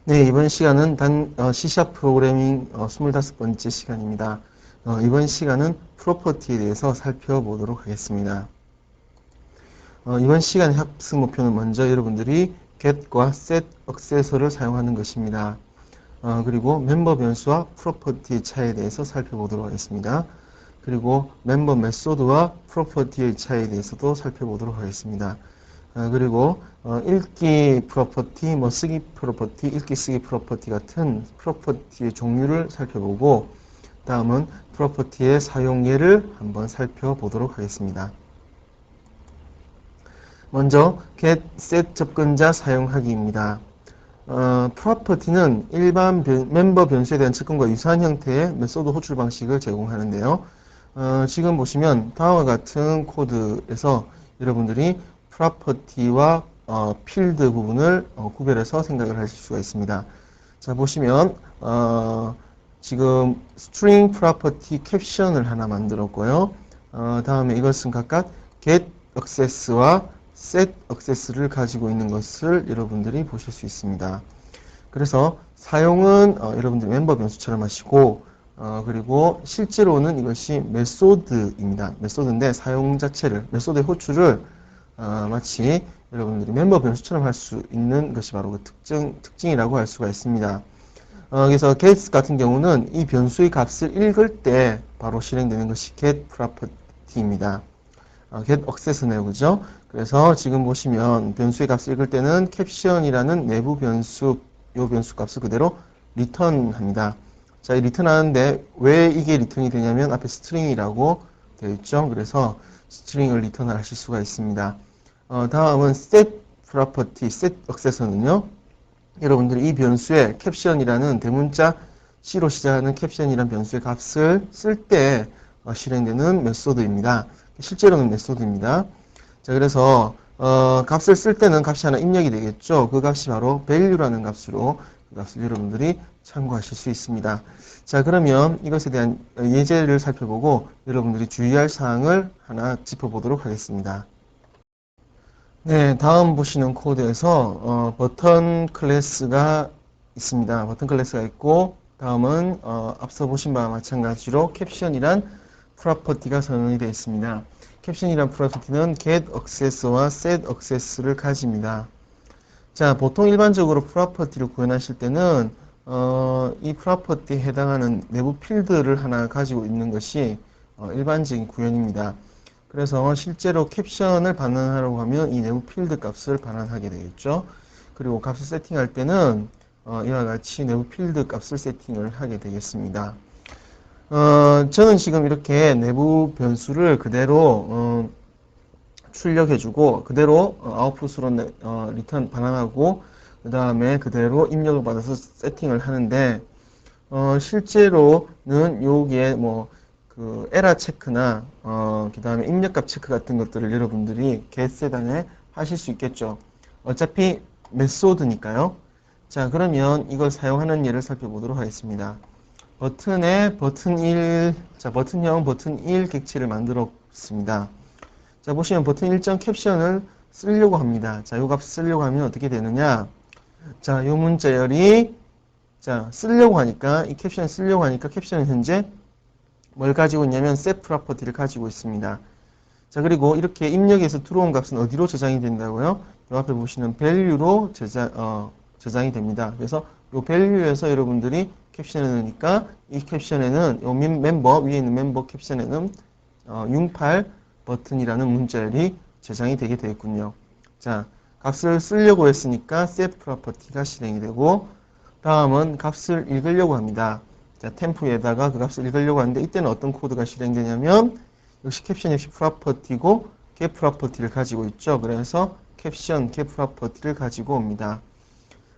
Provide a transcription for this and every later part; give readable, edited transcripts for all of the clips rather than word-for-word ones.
네, 이번 시간은 C# 프로그래밍 25번째 시간입니다. 이번 시간은 프로퍼티에 대해서 살펴보도록 하겠습니다. 이번 시간의 학습 목표는 먼저 여러분들이 get과 set 액세서를 사용하는 것입니다. 그리고 멤버 변수와 프로퍼티의 차이에 대해서 살펴보도록 하겠습니다. 그리고 멤버 메소드와 프로퍼티의 차이에 대해서도 살펴보도록 하겠습니다. 그리고 읽기 프로퍼티, 쓰기 프로퍼티, 읽기 쓰기 프로퍼티 같은 프로퍼티의 종류를 살펴보고 다음은 프로퍼티의 사용 예를 한번 살펴보도록 하겠습니다. 먼저 get, set 접근자 사용하기입니다. 프로퍼티는 일반 멤버 변수에 대한 측근과 유사한 형태의 메소드 호출 방식을 제공하는데요. 지금 보시면 다음과 같은 코드에서 여러분들이 프로퍼티와 필드 부분을 구별해서 생각을 하실 수가 있습니다. 자, 보시면 지금 string property 캡션을 하나 만들었고요. 다음에 이것은 각각 get access와 set access를 가지고 있는 것을 여러분들이 보실 수 있습니다. 그래서 사용은 여러분들이 멤버 변수처럼 하시고 그리고 실제로는 이것이 메소드입니다. 메소드인데 사용 자체를, 메소드의 호출을 마치 여러분들이 멤버 변수처럼 할 수 있는 것이 바로 그 특징이라고 할 수가 있습니다. 그래서 get 같은 경우는 이 변수의 값을 읽을 때 바로 실행되는 것이 get property입니다. get access네요, 그죠? 그래서 지금 보시면 변수의 값을 읽을 때는 캡션이라는 내부 변수, 요 변수 값을 그대로 return합니다. 자, 이 return 하는데 왜 이게 return이 되냐면 앞에 string이라고 되어 있죠. 그래서 string을 return 하실 수가 있습니다. 다음은 set property, set accessor는요. 여러분들이 이 변수에 캡션이라는 대문자 C로 시작하는 캡션이라는 변수의 값을 쓸 때 실행되는 메소드입니다. 실제로는 메소드입니다. 자, 그래서 값을 쓸 때는 값이 하나 입력이 되겠죠. 그 값이 바로 value라는 값으로 그 값을 여러분들이 참고하실 수 있습니다. 자, 그러면 이것에 대한 예제를 살펴보고 여러분들이 주의할 사항을 하나 짚어보도록 하겠습니다. 네, 다음 보시는 코드에서 버튼 클래스가 있습니다. 버튼 클래스가 있고 다음은 앞서 보신 바와 마찬가지로 캡션이란 프로퍼티가 선언이 되어 있습니다. 캡션이란 프로퍼티는 get access와 set access를 가집니다. 자, 보통 일반적으로 프로퍼티를 구현하실 때는 이 프로퍼티에 해당하는 내부 필드를 하나 가지고 있는 것이 일반적인 구현입니다. 그래서 실제로 캡션을 반환하려고 하면 이 내부 필드 값을 반환하게 되겠죠. 그리고 값을 세팅할 때는 이와 같이 내부 필드 값을 세팅을 하게 되겠습니다. 저는 지금 이렇게 내부 변수를 그대로 출력해주고 그대로 아웃풋으로 리턴 반환하고 그 다음에 그대로 입력을 받아서 세팅을 하는데 실제로는 여기에 그 에러 체크나 그 다음에 입력값 체크 같은 것들을 여러분들이 get세단에 하실 수 있겠죠. 어차피 메소드니까요. 자, 그러면 이걸 사용하는 예를 살펴보도록 하겠습니다. 버튼에 버튼 1, 자, 버튼형 버튼 1 객체를 만들었습니다. 자, 보시면 버튼 1점 캡션을 쓰려고 합니다. 자, 요 값 쓰려고 하면 어떻게 되느냐? 자, 요 문자열이 자, 쓰려고 하니까 이 캡션을 쓰려고 하니까 캡션은 현재 뭘 가지고 있냐면 set property를 가지고 있습니다. 자, 그리고 이렇게 입력해서 들어온 값은 어디로 저장이 된다고요? 요 앞에 보시는 value로 저장이 됩니다. 그래서 요 value에서 여러분들이 캡션을 넣으니까 이 캡션에는 요 멤버 위에 있는 멤버 캡션에는 68 버튼이라는 문자열이 저장이 되게 되겠군요. 자, 값을 쓰려고 했으니까 set property가 실행이 되고 다음은 값을 읽으려고 합니다. 자, 템프에다가 그 값을 읽으려고 하는데 이때는 어떤 코드가 실행되냐면 역시 캡션 역시 프로퍼티고 get 프로퍼티를 가지고 있죠. 그래서 캡션 get 프로퍼티를 가지고 옵니다.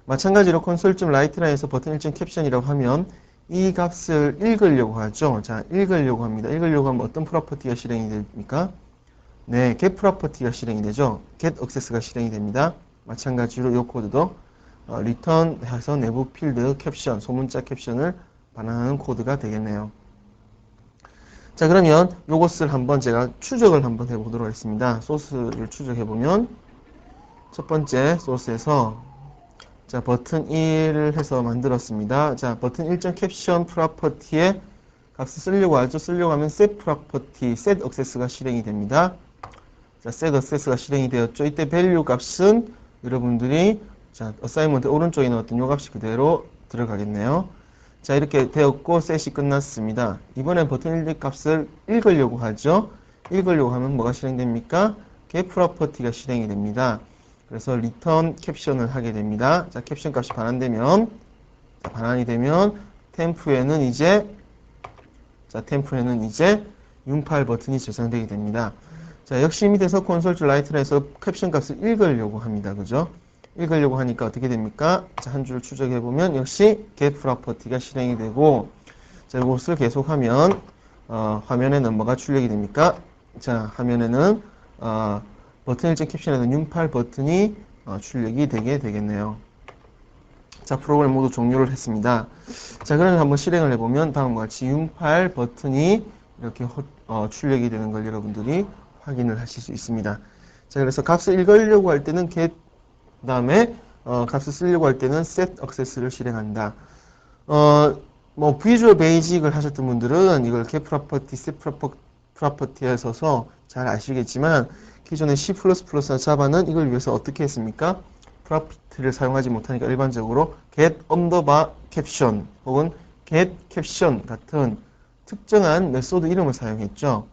마찬가지로 console.write라인에서 버튼 1점 캡션이라고 하면 이 값을 읽으려고 하죠. 자, 읽으려고 합니다. 읽으려고 하면 어떤 프로퍼티가 실행이 됩니까? 네, get 프로퍼티가 실행이 되죠. get access가 실행이 됩니다. 마찬가지로 이 코드도 return 해서 내부 필드 캡션, 소문자 캡션을 반환하는 코드가 되겠네요. 자, 그러면 이것을 한번 제가 추적을 한번 해보도록 하겠습니다. 소스를 추적해보면 첫 번째 소스에서 자, 버튼 1을 해서 만들었습니다. 자, 버튼 1점 캡션 프로퍼티에 값을 쓰려고 하죠. 쓰려고 하면 set 프로퍼티, set access가 실행이 됩니다. 자, set access가 실행이 되었죠. 이때 value 값은 여러분들이 자, 어사이먼트 오른쪽에 넣었던 요 값이 그대로 들어가겠네요. 자, 이렇게 되었고 set이 끝났습니다. 이번엔 버튼 1 값을 읽으려고 하죠. 읽으려고 하면 뭐가 실행됩니까? get 프로퍼티가 실행이 됩니다. 그래서 return 캡션을 하게 됩니다. 자, 캡션 값이 반환되면 자, 반환이 되면 템프에는 이제 윤팔 버튼이 저장되게 됩니다. 자, 역시 밑에서 콘솔 줄 라이트에서 캡션 값을 읽으려고 합니다. 그죠? 읽으려고 하니까 어떻게 됩니까? 자, 한 줄 추적해 보면 역시 get 프로퍼티가 실행이 되고 자, 이것을 계속하면 화면에는 뭐가 출력이 됩니까? 자, 화면에는 버튼 1점 캡션에는 윤팔 버튼이 출력이 되게 되겠네요. 자, 프로그램 모두 종료를 했습니다. 자, 그러면 한번 실행을 해보면 다음과 같이 윤팔 버튼이 이렇게 출력이 되는 걸 여러분들이 확인을 하실 수 있습니다. 자, 그래서 값을 읽으려고 할 때는 get, 그 다음에 값을 쓰려고 할 때는 set access를 실행한다. 뭐 비주얼 베이직을 하셨던 분들은 이걸 get property, set property에 서서 잘 아시겠지만 기존의 C++나 자바는 이걸 위해서 어떻게 했습니까? 프로퍼티를 사용하지 못하니까 일반적으로 get underbar caption 혹은 get caption 같은 특정한 메소드 이름을 사용했죠.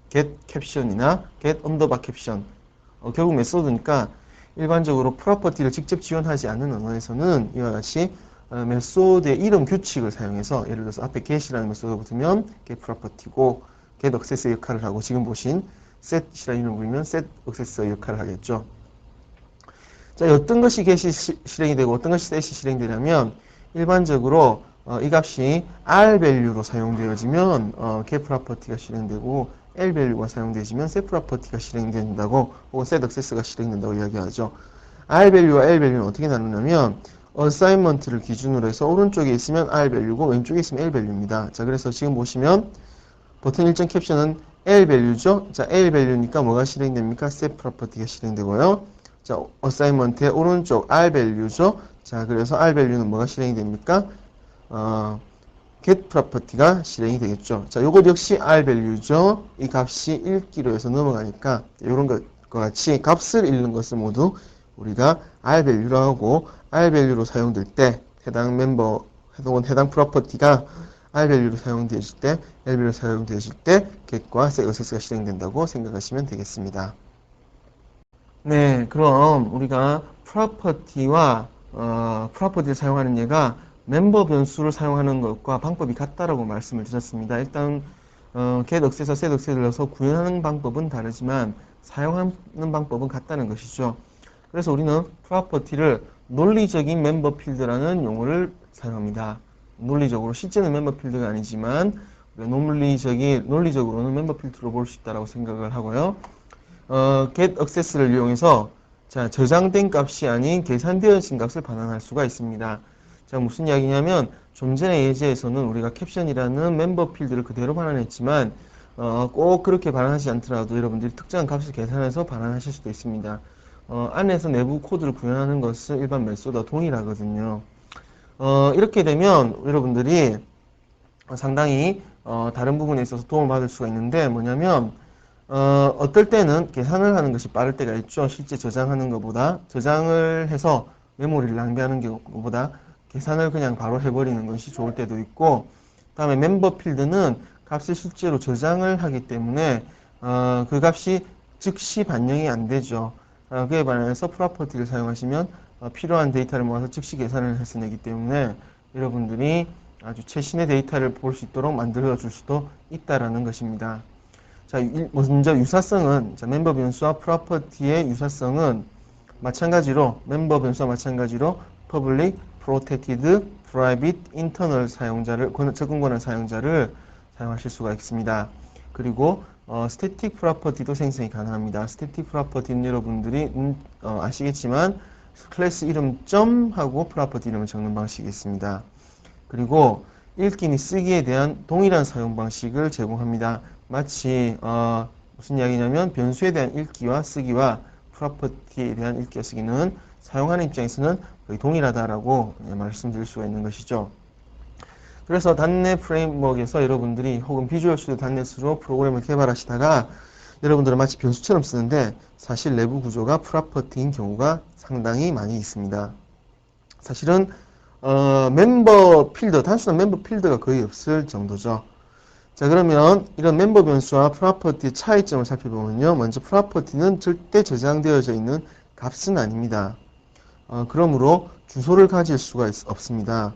get caption이나 get underbar caption. 결국 메소드니까 일반적으로 프로퍼티를 직접 지원하지 않는 언어에서는 이와 같이 메소드의 이름 규칙을 사용해서 예를 들어서 앞에 get이라는 메소드가 붙으면 get property고 get access의 역할을 하고 지금 보신 set이라는 이름을 부르면 set access의 역할을 하겠죠. 자, 어떤 것이 get이 실행이 되고 어떤 것이 set이 실행되냐면 일반적으로 이 값이 R value로 사용되어지면 get property가 실행되고 L value가 사용되어지면 set property가 실행된다고 혹은 set access가 실행된다고 이야기하죠. R value와 L value는 어떻게 나누냐면 assignment를 기준으로 해서 오른쪽에 있으면 R value고 왼쪽에 있으면 L value입니다. 자, 그래서 지금 보시면 버튼 1점 캡션은 L value죠. 자, L value니까 뭐가 실행됩니까? set property가 실행되고요. 자, assignment의 오른쪽 R value죠. 자, 그래서 R value는 뭐가 실행이 됩니까? get property가 실행이 되겠죠. 자, 요것 역시 R value죠. 이 값이 읽기로 해서 넘어가니까 이런 것과 같이 값을 읽는 것을 모두 우리가 R value로 하고 R value로 사용될 때 해당 멤버 혹은 해당 프로퍼티가 R value로 사용되어질 때, L value로 사용되어질 때 get과 set access가 실행된다고 생각하시면 되겠습니다. 네, 그럼 우리가 프로퍼티와 프로퍼티를 사용하는 예가 멤버 변수를 사용하는 것과 방법이 같다라고 말씀을 드렸습니다. 일단 get access와 set access를 넣어서 구현하는 방법은 다르지만 사용하는 방법은 같다는 것이죠. 그래서 우리는 프로퍼티를 논리적인 멤버 필드라는 용어를 사용합니다. 논리적으로 실제는 멤버 필드가 아니지만 논리적으로는 멤버 필드로 볼 수 있다고 생각을 하고요. get access를 이용해서 자, 저장된 값이 아닌 계산되어진 값을 반환할 수가 있습니다. 자, 무슨 이야기냐면 좀 전의 예제에서는 우리가 캡션이라는 멤버 필드를 그대로 반환했지만 꼭 그렇게 반환하지 않더라도 여러분들이 특정한 값을 계산해서 반환하실 수도 있습니다. 안에서 내부 코드를 구현하는 것은 일반 메소드와 동일하거든요. 이렇게 되면 여러분들이 상당히 다른 부분에 있어서 도움을 받을 수가 있는데 뭐냐면 어떨 때는 계산을 하는 것이 빠를 때가 있죠. 실제 저장하는 것보다 저장을 해서 메모리를 낭비하는 것보다 계산을 그냥 바로 해버리는 것이 좋을 때도 있고 다음에 멤버 필드는 값을 실제로 저장을 하기 때문에 그 값이 즉시 반영이 안 되죠. 그에 반해서 프로퍼티를 사용하시면 필요한 데이터를 모아서 즉시 계산을 해서 내기 때문에 여러분들이 아주 최신의 데이터를 볼 수 있도록 만들어 줄 수도 있다라는 것입니다. 자, 먼저 유사성은 멤버 변수와 프로퍼티의 유사성은 마찬가지로 멤버 변수와 마찬가지로 public, protected, private, internal 접근 권한 사용자를 사용하실 수가 있습니다. 그리고 static property도 생성이 가능합니다. static property는 여러분들이 아시겠지만 클래스 이름 점 하고 프로퍼티 이름을 적는 방식이 있습니다. 그리고 읽기 및 쓰기에 대한 동일한 사용 방식을 제공합니다. 마치 무슨 이야기냐면 변수에 대한 읽기와 쓰기와 프로퍼티에 대한 읽기와 쓰기는 사용하는 입장에서는 거의 동일하다라고 말씀드릴 수가 있는 것이죠. 그래서 .NET 프레임워크에서 여러분들이 혹은 비주얼 스튜디오 .NET으로 프로그램을 개발하시다가 여러분들은 마치 변수처럼 쓰는데 사실 내부 구조가 프로퍼티인 경우가 상당히 많이 있습니다. 사실은 멤버 필드, 단순한 멤버 필드가 거의 없을 정도죠. 자, 그러면 이런 멤버 변수와 프로퍼티의 차이점을 살펴보면요. 먼저 프로퍼티는 절대 저장되어져 있는 값은 아닙니다. 그러므로 주소를 가질 수가 없습니다.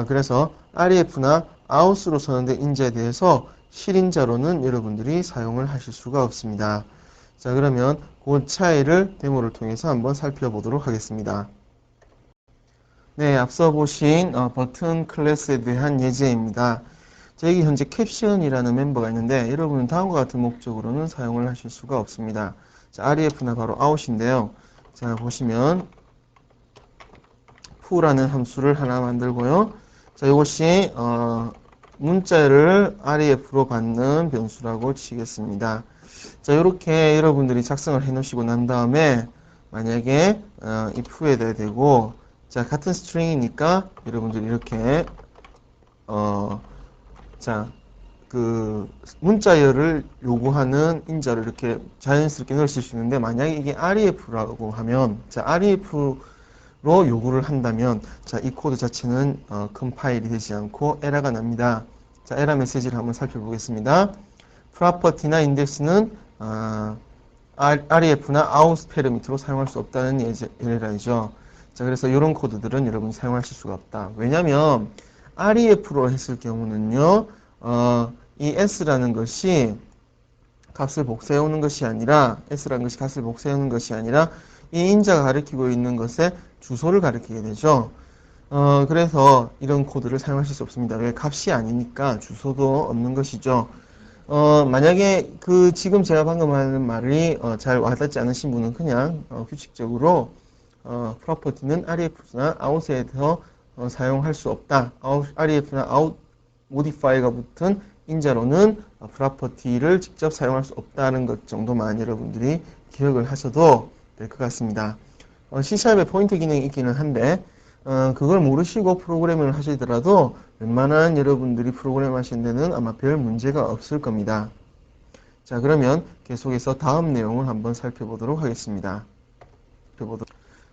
그래서 ref나 out으로 선언된 인자에 대해서 실인자로는 여러분들이 사용을 하실 수가 없습니다. 자, 그러면 그 차이를 데모를 통해서 한번 살펴보도록 하겠습니다. 네, 앞서 보신 버튼 클래스에 대한 예제입니다. 자, 여기 현재 캡션이라는 멤버가 있는데 여러분은 다음과 같은 목적으로는 사용을 하실 수가 없습니다. 자, ref나 바로 out인데요. 자, 보시면 f라는 함수를 하나 만들고요. 자, 이것이 문자를 ref로 받는 변수라고 치겠습니다. 자, 이렇게 여러분들이 작성을 해 놓으시고 난 다음에 만약에 if에다 대고 자, 같은 스트링이니까 여러분들이 이렇게 자, 그 문자열을 요구하는 인자를 이렇게 자연스럽게 넣으실 수 있는데 만약에 이게 ref라고 하면 자, ref로 요구를 한다면 자, 이 코드 자체는 컴파일이 되지 않고 에러가 납니다. 자, 에러 메시지를 한번 살펴보겠습니다. 프로퍼티나 인덱스는 ref나 out 패러미터로 사용할 수 없다는 예라이죠. 자, 그래서 이런 코드들은 여러분이 사용하실 수가 없다. 왜냐면 ref로 했을 경우는요, 이 s라는 것이 값을 복사해오는 것이 아니라 s라는 것이 값을 복사해오는 것이 아니라 이 인자가 가리키고 있는 것의 주소를 가리키게 되죠. 그래서 이런 코드를 사용하실 수 없습니다. 왜? 값이 아니니까 주소도 없는 것이죠. 만약에 지금 제가 방금 하는 말이 잘 와닿지 않으신 분은 그냥 규칙적으로 프로퍼티는 ref나 out에 대해서 사용할 수 없다. ref나 out modify가 붙은 인자로는 프로퍼티를 직접 사용할 수 없다는 것 정도만 여러분들이 기억을 하셔도 될 것 같습니다. C샵에 포인터 기능이 있기는 한데 그걸 모르시고 프로그래밍을 하시더라도 웬만한 여러분들이 프로그램 하시는 데는 아마 별 문제가 없을 겁니다. 자, 그러면 계속해서 다음 내용을 한번 살펴보도록 하겠습니다.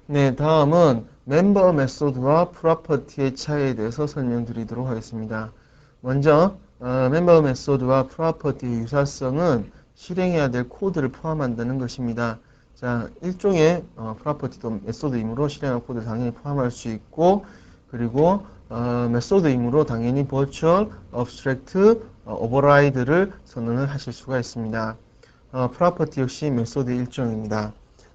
네, 다음은 멤버 메소드와 프로퍼티의 차이에 대해서 설명드리도록 하겠습니다. 먼저 멤버 메소드와 프로퍼티의 유사성은 실행해야 될 코드를 포함한다는 것입니다. 자, 일종의 프로퍼티도 메소드이므로 실행할 코드를 당연히 포함할 수 있고, 그리고 메소드이므로 당연히 virtual, abstract, override를 선언을 하실 수가 있습니다. 프로퍼티 역시 메소드의 일종입니다.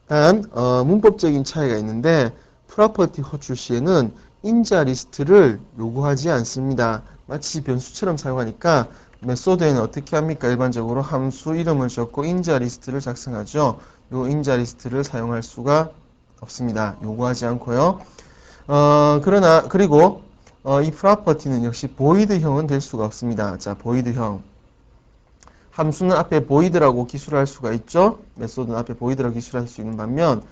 단 문법적인 차이가 있는데 프로퍼티 호출 시에는 인자 리스트를 요구하지 않습니다. 마치 변수처럼 사용하니까 메소드에는 어떻게 합니까? 일반적으로 함수 이름을 적고 인자 리스트를 작성하죠. 요 인자 리스트를 사용할 수가 없습니다. 요구하지 않고요. 그리고 이 프로퍼티는 역시 보이드형은 될 수가 없습니다. 자, 보이드형. 함수는 앞에 보이드라고 기술할 수가 있죠. 메소드는 앞에 보이드라고 기술할 수 있는 반면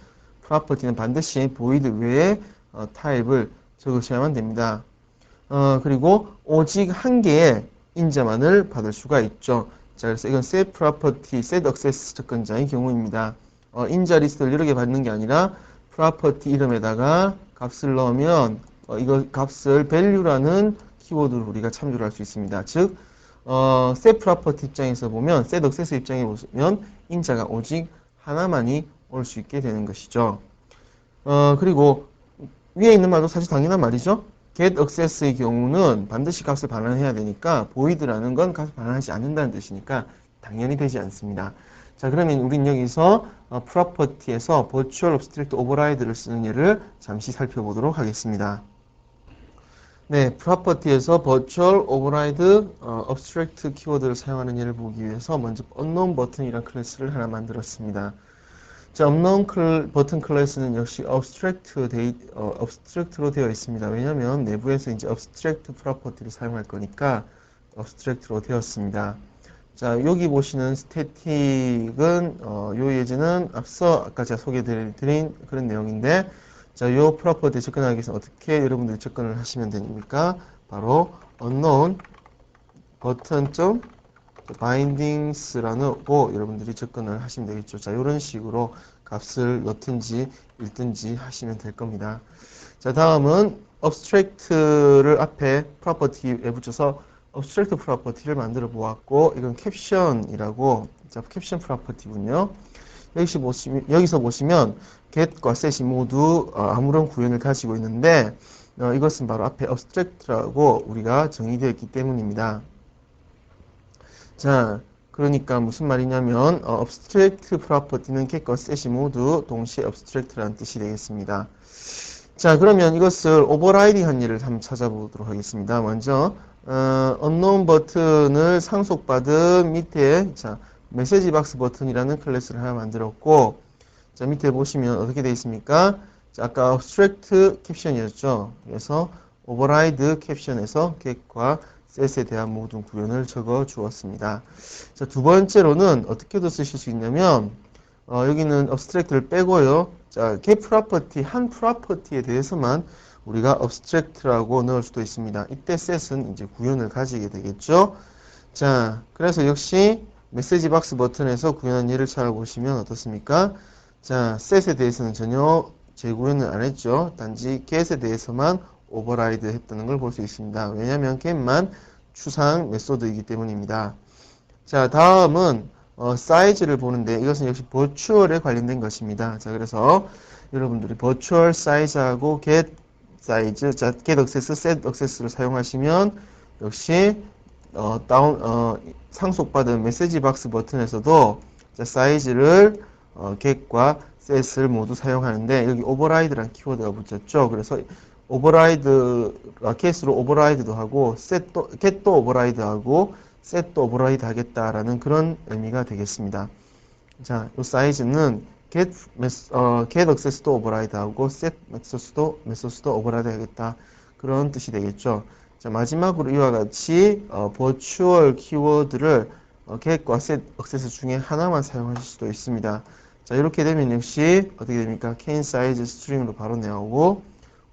프로퍼티는 반드시 보이드 외에 타입을 적으셔야만 됩니다. 그리고 오직 한 개의 인자만을 받을 수가 있죠. 자, 그래서 이건 set property, set access 접근자의 경우입니다. 인자 리스트를 여러 개 받는 게 아니라 프로퍼티 이름에다가 값을 넣으면 이거 값을 value라는 키워드로 우리가 참조를 할 수 있습니다. 즉 set property 입장에서 보면 set access 입장에 보면 인자가 오직 하나만이 올 수 있게 되는 것이죠. 그리고 위에 있는 말도 사실 당연한 말이죠. get access의 경우는 반드시 값을 반환해야 되니까 void라는 건 값을 반환하지 않는다는 뜻이니까 당연히 되지 않습니다. 자, 그러면 우린 여기서 property에서 virtual abstract override를 쓰는 예를 잠시 살펴보도록 하겠습니다. 네, property에서 virtual override abstract 키워드를 사용하는 예를 보기 위해서 먼저 unknown button이라는 클래스를 하나 만들었습니다. 자, unknown 버튼 클래스는 역시 abstract로 되어 있습니다. 왜냐하면 내부에서 이제 abstract property를 사용할 거니까 abstract로 되었습니다. 자, 여기 보시는 static은 요 예제는 앞서 아까 제가 소개드린 그런 내용인데, 자, 요 프로퍼티에 접근하기 위해서 어떻게 여러분들이 접근을 하시면 됩니까? 바로 unknown 버튼 점 bindings라는 거 여러분들이 접근을 하시면 되겠죠. 자, 이런 식으로 값을 넣든지 읽든지 하시면 될 겁니다. 자, 다음은 abstract를 앞에 property에 붙여서 abstract property를 만들어 보았고, 이건 caption이라고, 자, caption property군요. 여기서 보시면 get과 set이 모두 아무런 구현을 가지고 있는데, 이것은 바로 앞에 abstract라고 우리가 정의되어 있기 때문입니다. 자, 그러니까 무슨 말이냐면 abstract property는 get과 set이 모두 동시에 abstract라는 뜻이 되겠습니다. 자, 그러면 이것을 오버라이딩한 예를 한번 찾아보도록 하겠습니다. 먼저 unknown 버튼을 상속받은 밑에 자, 메시지 박스 버튼이라는 클래스를 하나 만들었고, 자, 밑에 보시면 어떻게 되어 있습니까? 자, 아까 abstract caption이었죠. 그래서 override caption에서 get과 set에 대한 모든 구현을 적어 주었습니다. 자, 두 번째로는 어떻게도 쓰실 수 있냐면 여기는 abstract를 빼고요. 자, get property, 한 프로퍼티에 대해서만 우리가 abstract라고 넣을 수도 있습니다. 이때 set은 이제 구현을 가지게 되겠죠. 자, 그래서 역시 메시지 박스 버튼에서 구현한 예를 찾아보시면 어떻습니까? 자, set에 대해서는 전혀 재구현을 안 했죠. 단지 get에 대해서만 오버라이드 했다는 걸 볼 수 있습니다. 왜냐하면 get만 추상 메소드이기 때문입니다. 자, 다음은 사이즈를 보는데 이것은 역시 버추얼에 관련된 것입니다. 자, 그래서 여러분들이 버추얼 사이즈하고 get 사이즈, 자, get access, set access를 사용하시면 역시 상속받은 메시지 박스 버튼에서도 자, 사이즈를 get과 set을 모두 사용하는데 여기 override라는 키워드가 붙였죠. 그래서 오버라이드가 get으로 오버라이드도 하고 get도 오버라이드하고 set도 오버라이드 하겠다라는 그런 의미가 되겠습니다. 자, 이 사이즈는 get access도 오버라이드하고 set access도 오버라이드 하겠다 그런 뜻이 되겠죠. 자, 마지막으로 이와 같이 virtual 키워드를 get과 set access 중에 하나만 사용하실 수도 있습니다. 자, 이렇게 되면 역시 어떻게 됩니까? can size string으로 바로 나오고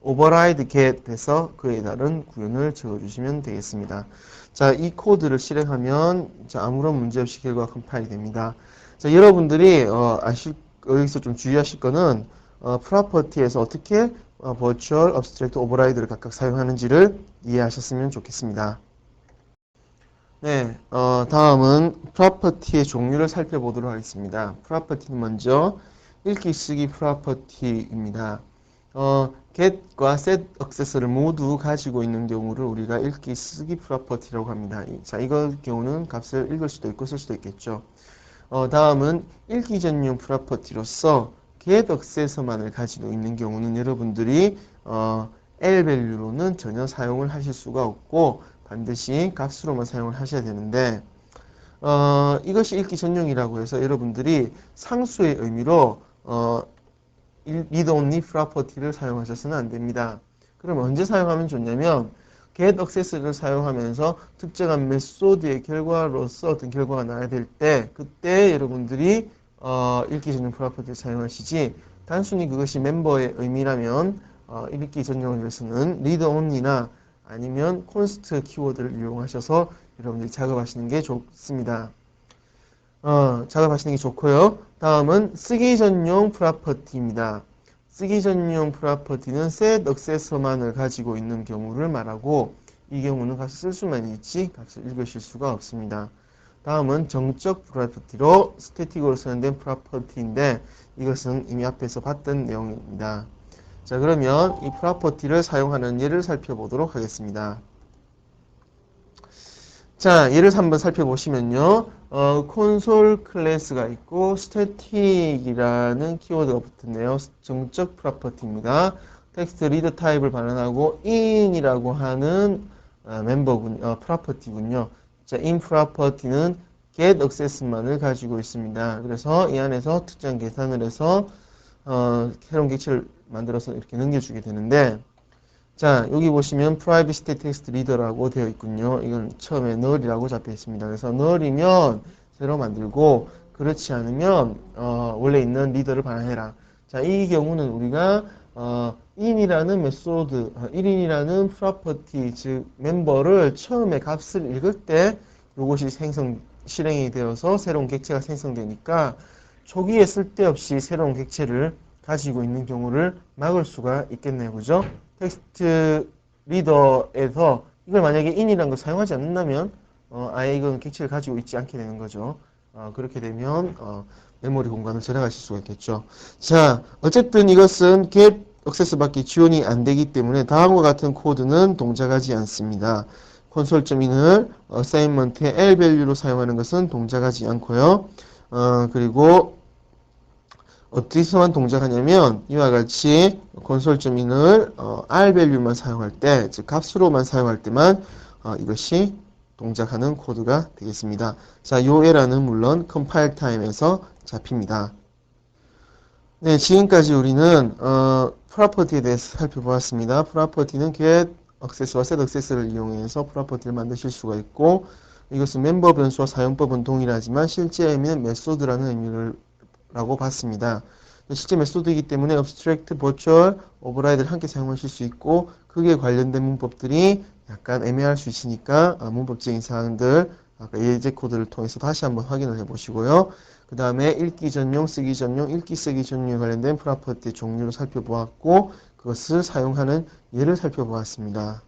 override get 해서 그에 따른 구현을 적어주시면 되겠습니다. 자, 이 코드를 실행하면 자, 아무런 문제 없이 결과가 컴파일이 됩니다. 자, 여러분들이 여기서 좀 주의하실 거는 프로퍼티에서 어떻게 virtual, abstract, override를 각각 사용하는지를 이해하셨으면 좋겠습니다. 네, 다음은 프로퍼티의 종류를 살펴보도록 하겠습니다. 프로퍼티는 먼저 읽기 쓰기 프로퍼티입니다. get과 set access를 모두 가지고 있는 경우를 우리가 읽기 쓰기 프로퍼티라고 합니다. 자, 이걸 경우는 값을 읽을 수도 있고 쓸 수도 있겠죠. 다음은 읽기 전용 프로퍼티로서 get access만을 가지고 있는 경우는 여러분들이 L 밸류로는 전혀 사용을 하실 수가 없고 반드시 값으로만 사용을 하셔야 되는데 이것이 읽기 전용이라고 해서 여러분들이 상수의 의미로 read only 프로퍼티를 사용하셔서는 안 됩니다. 그럼 언제 사용하면 좋냐면 get access를 사용하면서 특정한 메소드의 결과로서 어떤 결과가 나야 될 때 그때 여러분들이 읽기 전용 프로퍼티를 사용하시지 단순히 그것이 멤버의 의미라면 읽기 전용을 위해서는 read only나 아니면 const 키워드를 이용하셔서 여러분들이 작업하시는 게 좋습니다. 작업하시는 게 좋고요. 다음은 쓰기 전용 프로퍼티입니다. 쓰기 전용 프로퍼티는 set accessor만을 가지고 있는 경우를 말하고 이 경우는 값을 쓸 수만 있지 값을 읽으실 수가 없습니다. 다음은 정적 프로퍼티로 스태틱으로 사용된 프로퍼티인데 이것은 이미 앞에서 봤던 내용입니다. 자, 그러면 이 프로퍼티를 사용하는 예를 살펴보도록 하겠습니다. 자, 예를 한번 살펴보시면요. 콘솔 클래스가 있고 스태틱이라는 키워드가 붙었네요. 정적 프로퍼티입니다. 텍스트 리더 타입을 반환하고 in이라고 하는 프로퍼티군요. 자, in 프로퍼티는 get access만을 가지고 있습니다. 그래서 이 안에서 특정 계산을 해서 새로운 객체를 만들어서 이렇게 넘겨주게 되는데 자, 여기 보시면 private state text reader라고 되어 있군요. 이건 처음에 null이라고 잡혀 있습니다. 그래서 null이면 새로 만들고 그렇지 않으면 원래 있는 리더를 반환해라. 자, 이 경우는 우리가 in이라는 메소드, 1인이라는 프로퍼티, 즉 멤버를 처음에 값을 읽을 때 이것이 실행이 되어서 새로운 객체가 생성되니까 초기에 쓸데없이 새로운 객체를 가지고 있는 경우를 막을 수가 있겠네요. 그죠? 텍스트 리더에서 이걸 만약에 in이라는 걸 사용하지 않는다면 아예 이건 객체를 가지고 있지 않게 되는 거죠. 그렇게 되면 메모리 공간을 절약하실 수가 있겠죠. 자, 어쨌든 이것은 get 액세스밖에 지원이 안 되기 때문에 다음과 같은 코드는 동작하지 않습니다. 콘솔.in을 어사인먼트의 L 밸류로 사용하는 것은 동작하지 않고요. 그리고 어디서만 동작하냐면 이와 같이 콘솔.in을 R 밸류만 사용할 때, 즉 값으로만 사용할 때만 이것이 동작하는 코드가 되겠습니다. 자, 요 에러는 물론 컴파일 타임에서 잡힙니다. 네, 지금까지 우리는 프로퍼티에 대해서 살펴보았습니다. 프로퍼티는 get 액세스와 set 액세스를 이용해서 프로퍼티를 만드실 수가 있고, 이것은 멤버 변수와 사용법은 동일하지만 실제 의미는 메소드라는 의미를 라고 봤습니다. 실제 메소드이기 때문에 abstract, virtual, override를 함께 사용하실 수 있고, 그게 관련된 문법들이 약간 애매할 수 있으니까 문법적인 사항들 아까 예제 코드를 통해서 다시 한번 확인을 해 보시고요. 그 다음에 읽기 전용, 쓰기 전용, 읽기 쓰기 전용에 관련된 프로퍼티 종류를 살펴보았고, 그것을 사용하는 예를 살펴보았습니다.